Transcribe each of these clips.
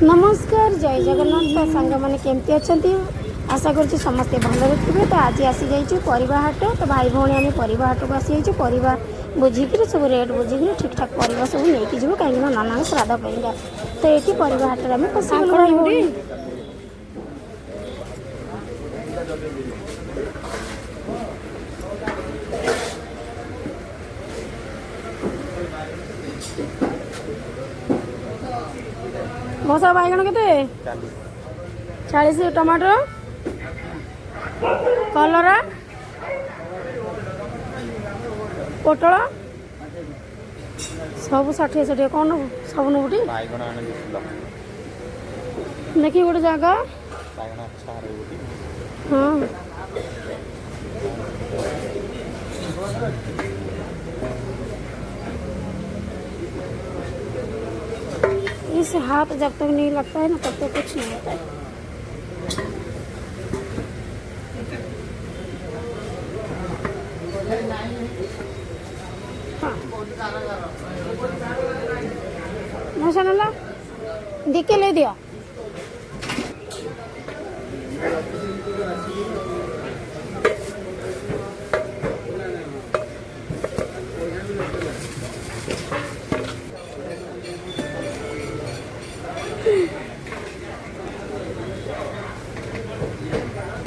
नमस्कार जय जगन्नाथ सांग मैंने केमती अच्छा आशा कर समस्ते भल थे। तो आज आसी जाइए परिवा हाट। तो भाई भौणी आम परिवा हाट को आसी जाइए परिवा बुझिकी सब रेट बुझिकी ठीक ठाक परिवा सब नहीं जीव कहीं नाना श्राद्ध पाइंका। तो ये परिवा हाट में पशु भाई भौणी मौसा बैगण के 40 टमाटर कलरा पोटल सब 60 कौन नब सब नबुटी देखी गोटे जगह हाँ इस हाथ जब तक नहीं लगता है ना तब तक कुछ नहीं होता है। माशाल्लाह दिखे ले दिया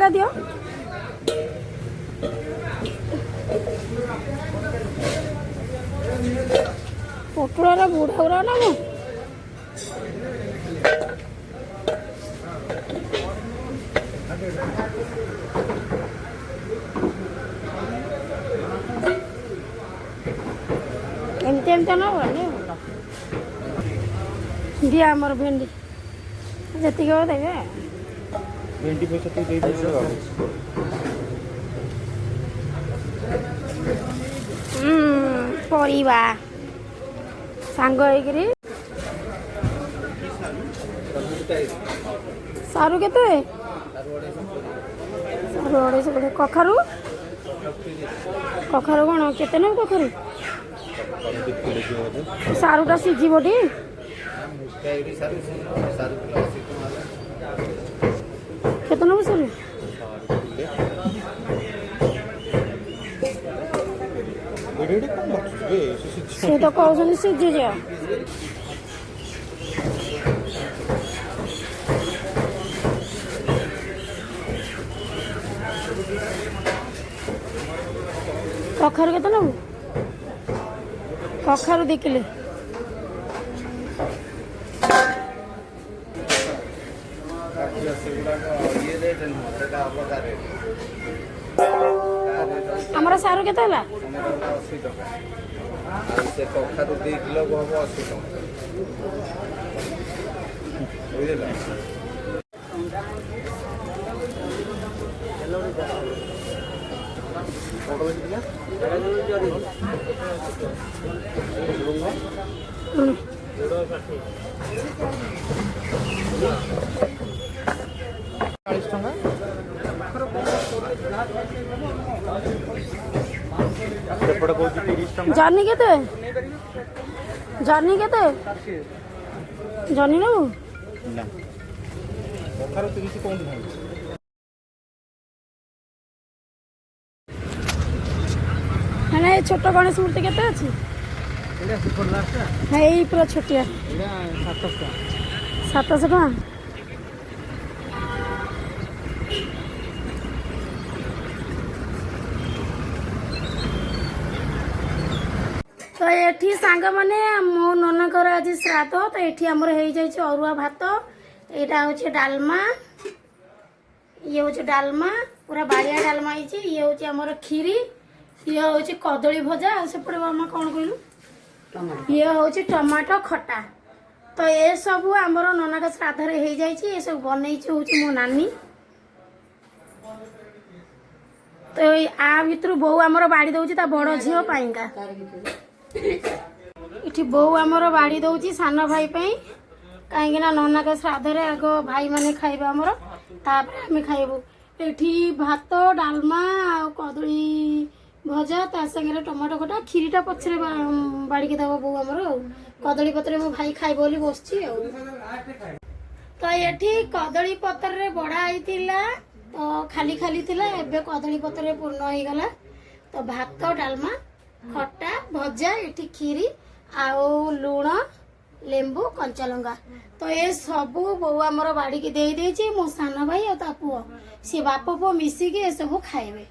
दियो पोटल बुढ़ा गुरा ना मु एमती एमती ना दिया आमर भेंडी जी देवे भेंडी पैसा तो दे दे परिवा सांग होइकरी सारू केते सारू 250 कोड़े कखारू कखारू कौन केते न कखारू सारूटा सिझिबटी केते नब सारू से तो कहते सिझी जा कखारू केते नब कखारू 2 किलो हमारा सारू केते हला से कखारू 2 किलो को हम 80 टका बुझला जानी केते जानी केते जानी न ना कखारू 30 कोन है माने छोट गणेश मूर्ति केते अछि एडा सुपर लास्ट है ई पूरा छोटिया एडा 700 टका तो ये सांग मैंने मो ननकर आज श्राद्ध। तो ये आमर हो जाए अरुआ भात यहाँ हूँ डालमा ये हूँ डालमा पूरा बाड़िया डालमा ये हूँ आमर खीरी ये हूँ कदली भजा सेपटे मामा कौन कहलु ये हूँ टमाटो खटा। तो ये सब आमर नना का श्राद्ध हो जाए ये सब बनई हूँ मो नानी। तो आ भितर बो आमर बाड़ी दौची ता बड़ झील पाइंका इठी बो आमर बाड़ी दौची सान भाई कहीं नना का श्राद्ध आग भाई माने खाइबे आमर तापर आमे खाइबू। एठी भात डालमा कदली भजा ता संगे टमाटो खटा खीरीटा पछरे बाड़ी के दबो बो आमर कदली पत्र मो भाई खाइबो बोली बसची। तो ये कदली पत्र रे बड़ा आईतिला तो खाली खाली थिला एबे कदली पत्र रे पूर्ण हो गला। तो भात डालमा खट्टा भजा एठी खीरी आउ लुण लेंबू कंचा लंगा तो ये सबू बो आमर बाड़ी की दे देछि मो सान भाई और ता पुओ सी बाप पुओ मिसी के सबू खाइबे।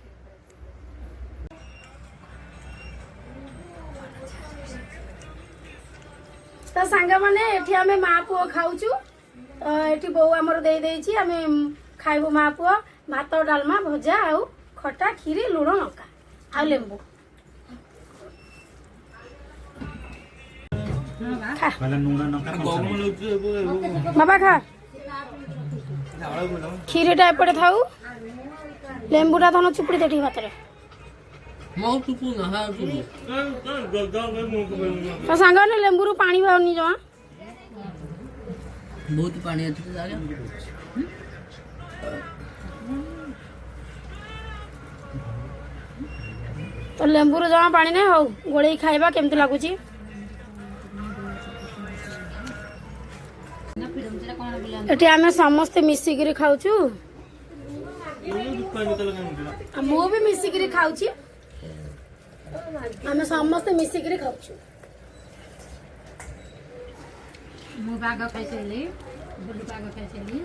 तो सांग माने एठी आमे माँ पुओ खाउछु। तो एठी बो आमर दे देछि आमे खाइबो माँ पुओ भात डालमा भजा आउ खट्टा खीरी लुण लंका आ लेंबू खा बाबा खा खीरीटा एपटे थाऊ लेंबूटा धन चुपुड़ी देठी भात रे तो सांग ने लेंबू रु पानी बाहरनी जमा बहुत पानी अच्छे से तो लेंबू रु जमा पानी नहीं हो गोले खाइबा केमती लागुची एठी आमे समस्ते मिसिकिरी खाउछु मु भी मिसिकिरी खाउछि आमे समस्ते मिसिकिरी खाउछु। मु बाग खाइसली बुलु बाग खाइसली